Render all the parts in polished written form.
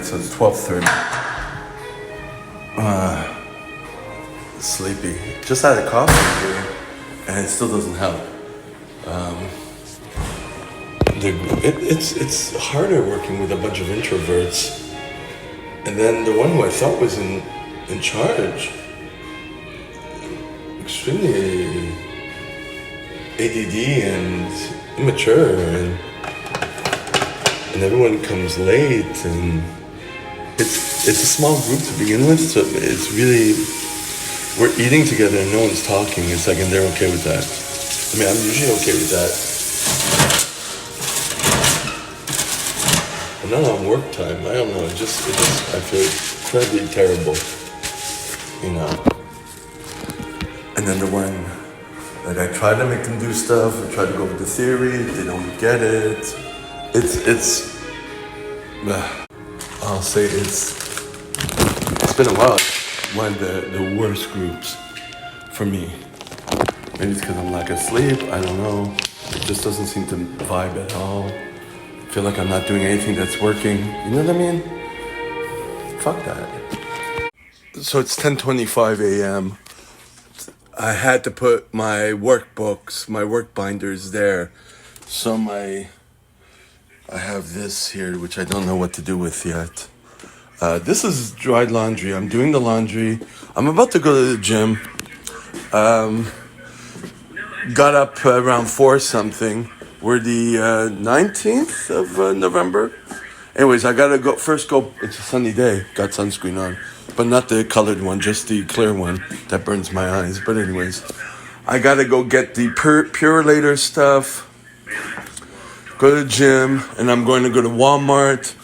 right? So it's 12:30. Sleepy. Just had a coffee here, and it still doesn't help. It's harder working with a bunch of introverts, and then the one who I thought was in charge, extremely ADD and immature, and everyone comes late, and it's a small group to begin with, so it's really, we're eating together and no one's talking. It's like, and they're okay with that. I mean, I'm usually okay with that. But not on work time. I don't know. It just I feel incredibly terrible, you know. And then the one, like, I try to make them do stuff. I try to go with the theory. They don't get it. I'll say it's been a while. One of the worst groups for me. Maybe it's because I'm lack of sleep. I don't know. It just doesn't seem to vibe at all. I feel like I'm not doing anything that's working. You know what I mean? Fuck that. So it's 10:25 a.m. I had to put my workbooks, my work binders there. So I have this here, which I don't know what to do with yet. This is dried laundry. I'm doing the laundry. I'm about to go to the gym. Got up around 4 something. We're the 19th of November. Anyways, I gotta go. It's a sunny day. Got sunscreen on. But not the colored one, just the clear one that burns my eyes. But anyways, I gotta go get the Purolator stuff. Go to the gym. And I'm going to go to Walmart.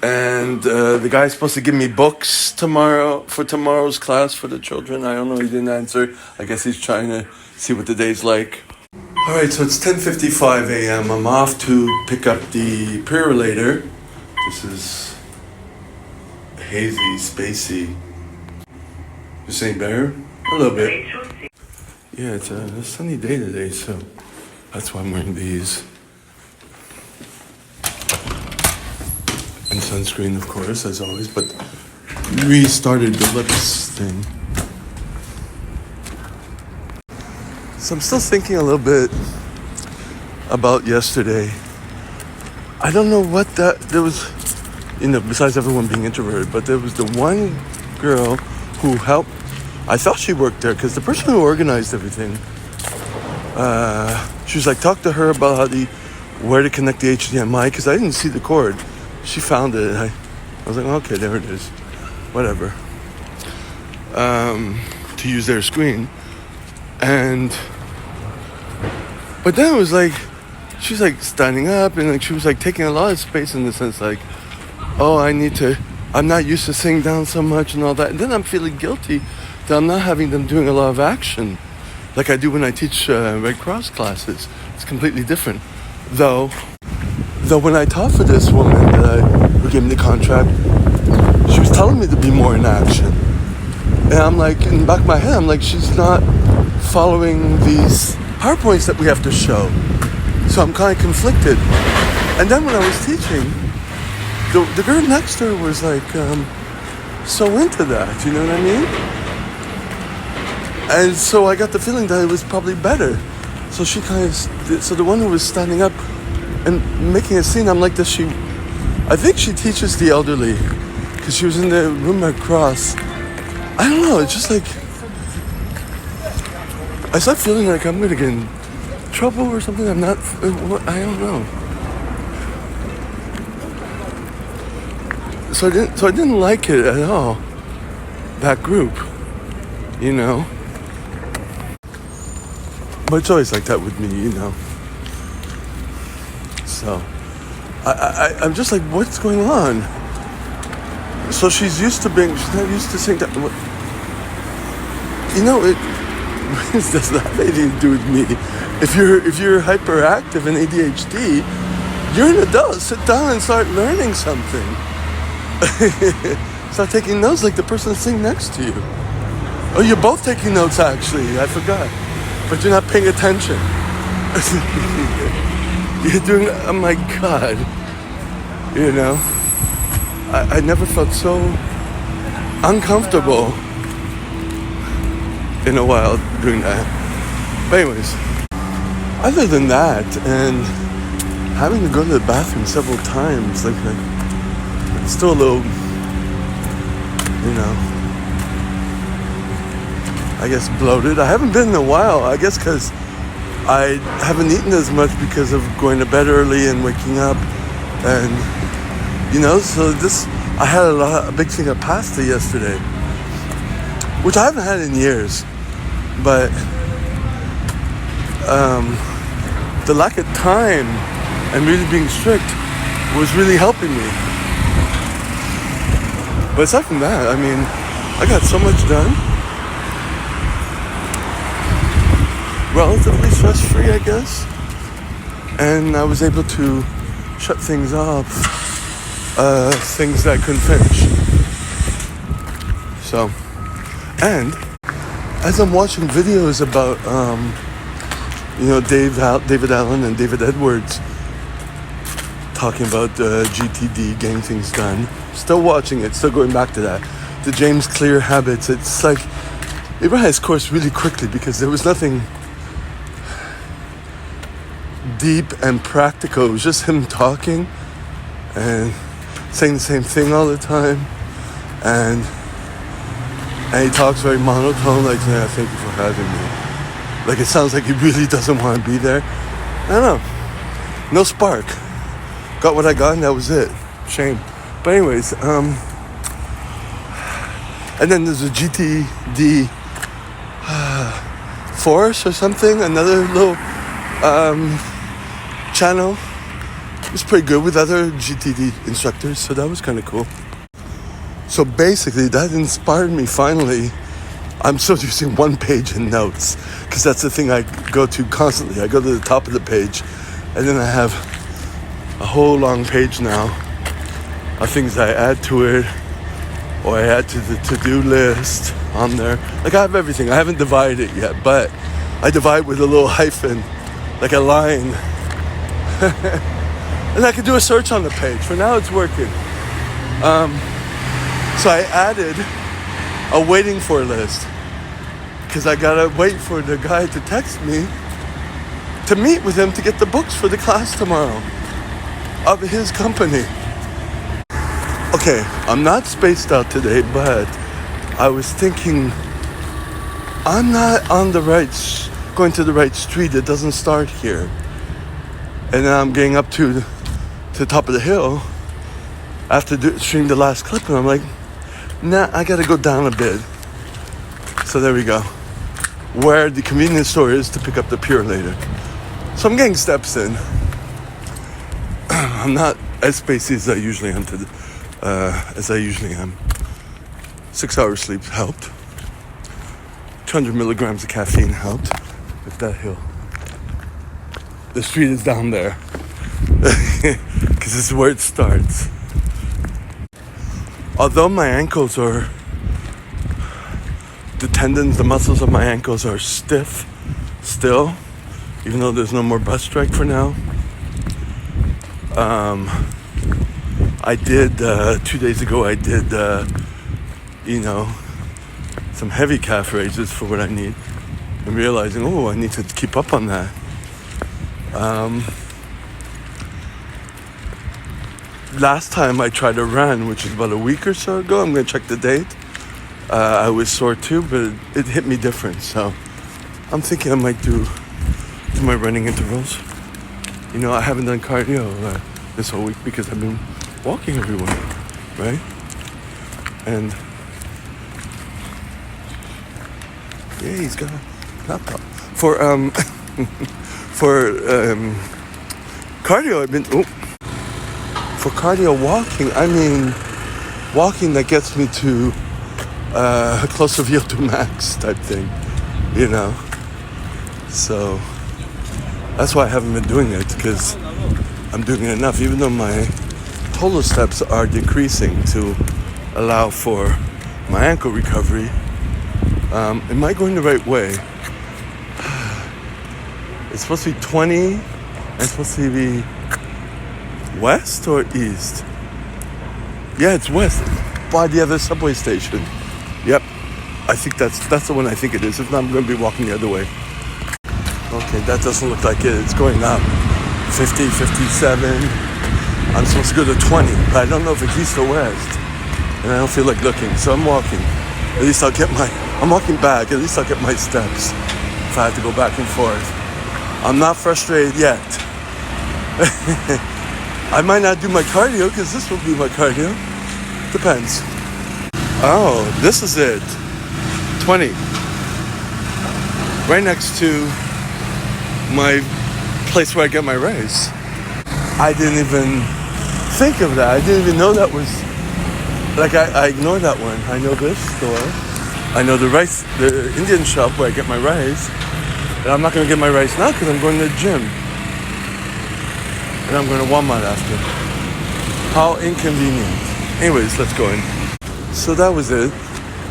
And the guy's supposed to give me books tomorrow for tomorrow's class for the children. I don't know, he didn't answer. I guess he's trying to see what the day's like. All right, so it's 10:55 a.m. I'm off to pick up the Purolator. This is hazy, spacey. This ain't better? A little bit. Yeah, it's a sunny day today, so that's why I'm wearing these. And sunscreen, of course, as always, but restarted the lips thing. So I'm still thinking a little bit about yesterday. I don't know what there was, besides everyone being introverted, but there was the one girl who helped. I thought she worked there because the person who organized everything, she was like, talk to her about where to connect the HDMI, because I didn't see the cord. She found it, and I was like, okay, there it is. Whatever. To use their screen. But then it was like, she was like standing up, and like she was like taking a lot of space in the sense like, oh, I'm not used to sitting down so much and all that. And then I'm feeling guilty that I'm not having them doing a lot of action like I do when I teach Red Cross classes. It's completely different. Though when I taught for this woman who gave me the contract, she was telling me to be more in action. And I'm like, in the back of my head, I'm like, she's not following these PowerPoints that we have to show. So I'm kind of conflicted. And then when I was teaching, the girl next to her was like, so into that, you know what I mean? And so I got the feeling that it was probably better. So so the one who was standing up and making a scene, I'm like, I think she teaches the elderly, because she was in the room across. I don't know, it's just like, I start feeling like I'm gonna get in trouble or something. I don't know. So I didn't like it at all, that group, you know. But it's always like that with me, you know. So, I'm just like, what's going on? So she's not used to saying that. You know, it does not have anything to do with me. If you're hyperactive and ADHD, you're an adult. Sit down and start learning something. Start taking notes like the person sitting next to you. Oh, you're both taking notes, actually. I forgot. But you're not paying attention. You're doing, oh my God. You know? I never felt so uncomfortable in a while doing that. But anyways, other than that, and having to go to the bathroom several times, like it's still a little, I guess bloated. I haven't been in a while, I guess because I haven't eaten as much because of going to bed early and waking up. And, so I had a big thing of pasta yesterday, which I haven't had in years. But the lack of time and really being strict was really helping me. But aside from that, I mean, I got so much done. Relatively stress-free, I guess. And I was able to shut things off, things that I couldn't finish. So, and as I'm watching videos about, David Allen and David Edwards talking about GTD, getting things done, still watching it, still going back to that. The James Clear habits, it's like, it ran its course really quickly because there was nothing deep and practical. It was just him talking and saying the same thing all the time, and he talks very monotone, like, yeah, thank you for having me. Like, it sounds like he really doesn't want to be there. I don't know. No spark. Got what I got and that was it. Shame. But anyways, and then there's a GTD Force or something, another little channel. It's pretty good with other GTD instructors, so that was kind of cool. So basically, that inspired me finally. I'm still using one page in notes, because that's the thing I go to constantly. I go to the top of the page, and then I have a whole long page now of things I add to it, or I add to the to-do list on there. Like, I have everything. I haven't divided it yet, but I divide with a little hyphen, like a line. And I can do a search on the page. For now, it's working. So I added a waiting for list, because I gotta wait for the guy to text me to meet with him to get the books for the class tomorrow of his company. Okay, I'm not spaced out today, but I was thinking I'm not on the going to the right street. It doesn't start here. And then I'm getting up to the top of the hill after shooting the last clip, and I'm like, nah, I gotta go down a bit. So there we go. Where the convenience store is to pick up the Pure later. So I'm getting steps in. I'm not as spacey as I usually am am. 6 hours sleep helped. 200 milligrams of caffeine helped with that hill. The street is down there, because this is where it starts. Although my ankles are, the tendons, the muscles of my ankles are stiff still, even though there's no more bus strike for now. I did, 2 days ago, I did, some heavy calf raises for what I need. And realizing, I need to keep up on that. Last time I tried to run, which was about a week or so ago, I'm going to check the date. I was sore too, but it hit me different. So I'm thinking I might do my running intervals. I haven't done cardio this whole week because I've been walking everywhere, right? And yeah, he's got a laptop. For cardio, I've been for cardio walking. I mean, walking that gets me to close to VO2 max type thing, So that's why I haven't been doing it, because I'm doing it enough, even though my total steps are decreasing to allow for my ankle recovery. Am I going the right way? It's supposed to be 20, and it's supposed to be west or east? Yeah, it's west, by the other subway station. Yep, I think that's the one I think it is. If not, I'm going to be walking the other way. Okay, that doesn't look like it. It's going up. 50, 57. I'm supposed to go to 20, but I don't know if it's east or west. And I don't feel like looking, so I'm walking. At least I'm walking back. At least I'll get my steps if I have to go back and forth. I'm not frustrated yet. I might not do my cardio because this will be my cardio. Depends. Oh, this is it. 20. Right next to my place where I get my rice. I didn't even think of that. I didn't even know that was... Like, I ignored that one. I know this store. I know the Indian shop where I get my rice. And I'm not going to get my rice now because I'm going to the gym. And I'm going to Walmart after. How inconvenient. Anyways, let's go in. So that was it.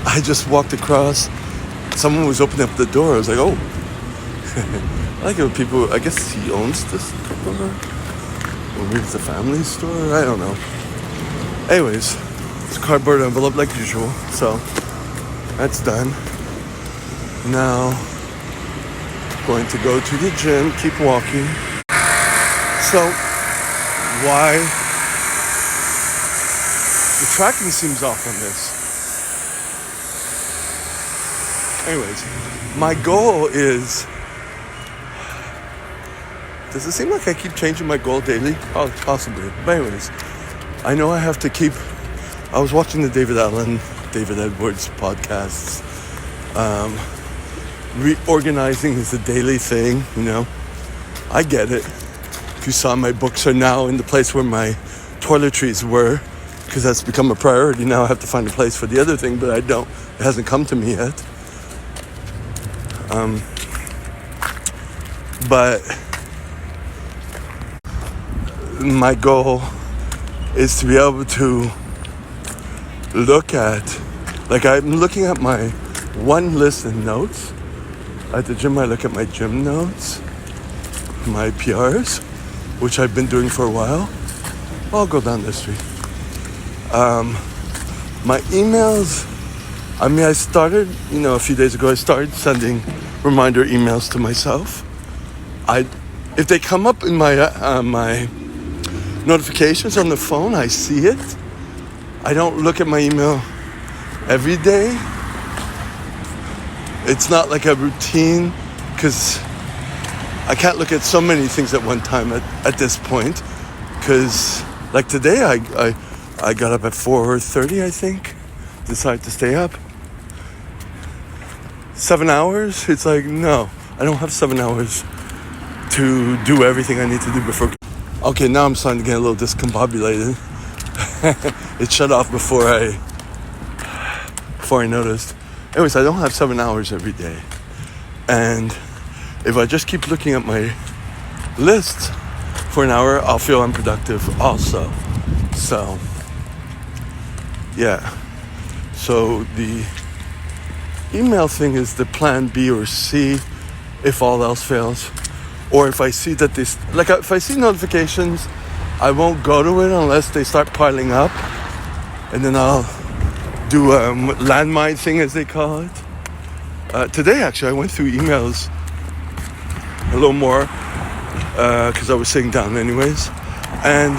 I just walked across. Someone was opening up the door. I was like, oh. I like it when people, I guess he owns this store. Or maybe it's a family store. I don't know. Anyways, it's a cardboard envelope like usual. So that's done. Now, going to go to the gym, keep walking. So, why? The tracking seems off on this. Anyways, my goal is... Does it seem like I keep changing my goal daily? Oh, possibly. But anyways, I know I have to keep... I was watching the David Edwards podcasts. Reorganizing is a daily thing, you know. I get it. If you saw, my books are now in the place where my toiletries were, because that's become a priority. Now I have to find a place for the other thing, but I don't. It hasn't come to me yet. But my goal is to be able to look at, like, I'm looking at my one list and notes. At the gym, I look at my gym notes, my PRs, which I've been doing for a while. I'll go down this street. My emails, I started, a few days ago, I started sending reminder emails to myself. If they come up in my notifications on the phone, I see it. I don't look at my email every day. It's not like a routine, because I can't look at so many things at one time at this point. Because, like today, I got up at 4:30, I think. Decided to stay up. 7 hours? It's like, no, I don't have 7 hours to do everything I need to do before. Okay, now I'm starting to get a little discombobulated. It shut off before I noticed. Anyways, I don't have 7 hours every day. And if I just keep looking at my list for an hour, I'll feel unproductive also. So, yeah. So the email thing is the plan B or C if all else fails. Or if I see that if I see notifications, I won't go to it unless they start piling up. And then I'll do a landmine thing, as they call it. Today, actually, I went through emails a little more because I was sitting down anyways. And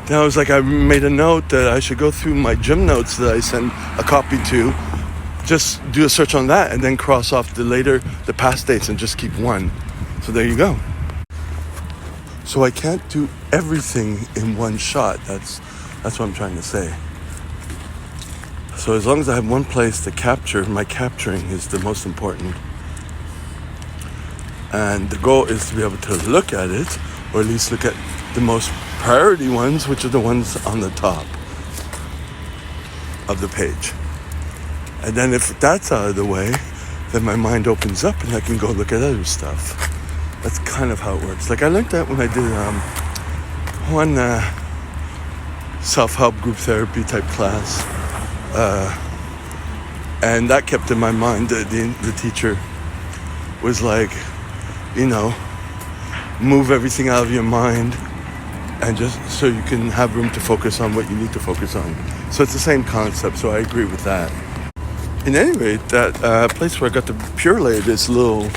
then I was like, I made a note that I should go through my gym notes that I send a copy to, just do a search on that, and then cross off the past dates, and just keep one. So there you go. So I can't do everything in one shot. That's what I'm trying to say. So as long as I have one place to capture, my capturing is the most important. And the goal is to be able to look at it, or at least look at the most priority ones, which are the ones on the top of the page. And then if that's out of the way, then my mind opens up and I can go look at other stuff. That's kind of how it works. Like I learned that when I did one self-help group therapy type class. And that kept in my mind. The teacher was like, move everything out of your mind and just so you can have room to focus on what you need to focus on. So it's the same concept, so I agree with that. In any rate, that place where I got the Pure Lay, this little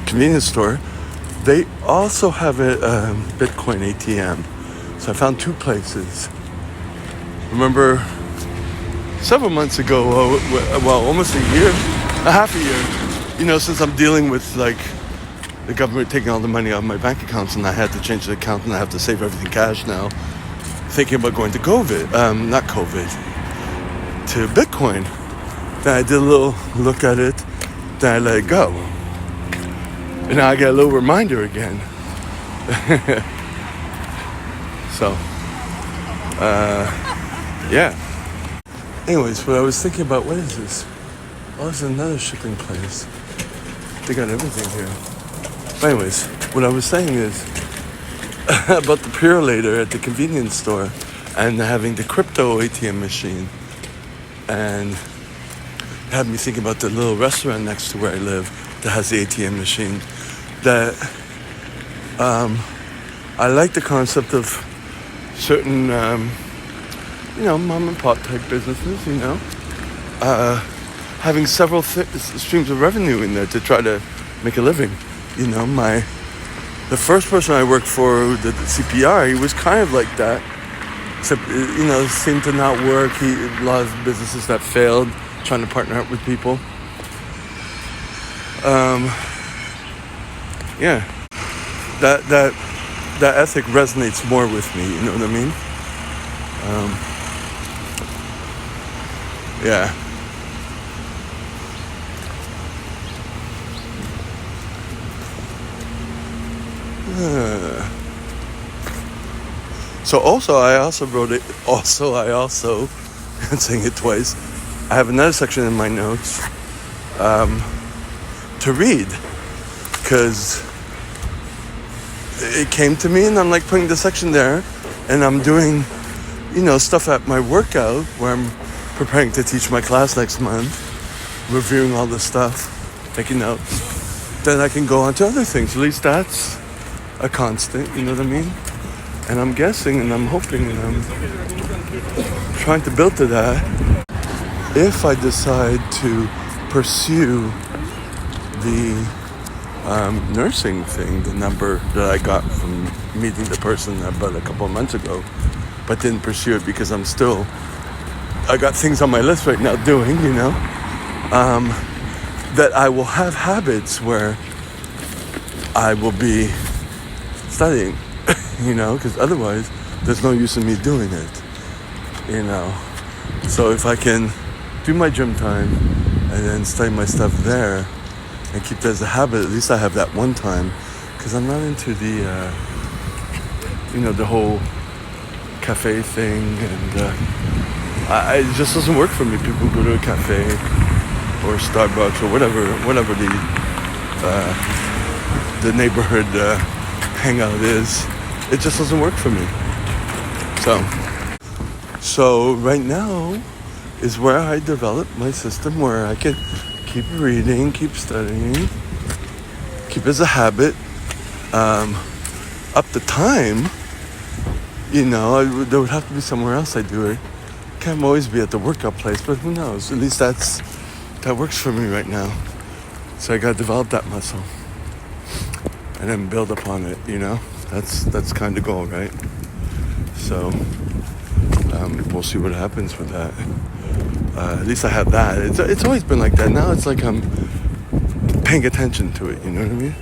convenience store, they also have a Bitcoin ATM. So I found two places. Remember several months ago, well, almost a half a year, since I'm dealing with like the government taking all the money out of my bank accounts, and I had to change the account and I have to save everything cash now, thinking about going to not COVID, to Bitcoin. Then I did a little look at it, then I let it go. And now I get a little reminder again. So, yeah. Anyways, what I was thinking about, what is this? Oh, it's another shipping place. They got everything here. But anyways, what I was saying is about the Pure Later at the convenience store and having the crypto ATM machine. And it had me thinking about the little restaurant next to where I live that has the ATM machine. That I like the concept of certain, mom and pop type businesses, having several streams of revenue in there to try to make a living. The first person I worked for, the CPR, he was kind of like that. Except, it seemed to not work. A lot of businesses that failed, trying to partner up with people. Yeah, that ethic resonates more with me. You know what I mean? Yeah. So I also wrote it. I'm saying it twice. I have another section in my notes to read, because it came to me, and I'm like putting the section there, and I'm doing, stuff at my workout where I'm preparing to teach my class next month, reviewing all the stuff, taking notes. Then I can go on to other things. At least that's a constant, you know what I mean? And I'm guessing, and I'm hoping, and I'm trying to build to that. If I decide to pursue the nursing thing, the number that I got from meeting the person about a couple of months ago, but didn't pursue it because I got things on my list right now doing, that I will have habits where I will be studying, because otherwise there's no use in me doing it, So if I can do my gym time and then study my stuff there and keep that as a habit, at least I have that one time, because I'm not into the, the whole cafe thing, and it just doesn't work for me. People go to a cafe or Starbucks or whatever the neighborhood hangout is. It just doesn't work for me. So right now is where I develop my system where I can keep reading, keep studying, keep as a habit. Up the time, there would have to be somewhere else I do it. Can't always be at the workout place, but who knows? At least that works for me right now. So I gotta develop that muscle and then build upon it. That's kind of goal, right? So we'll see what happens with that. At least I have that. It's always been like that. Now it's like I'm paying attention to it. You know what I mean?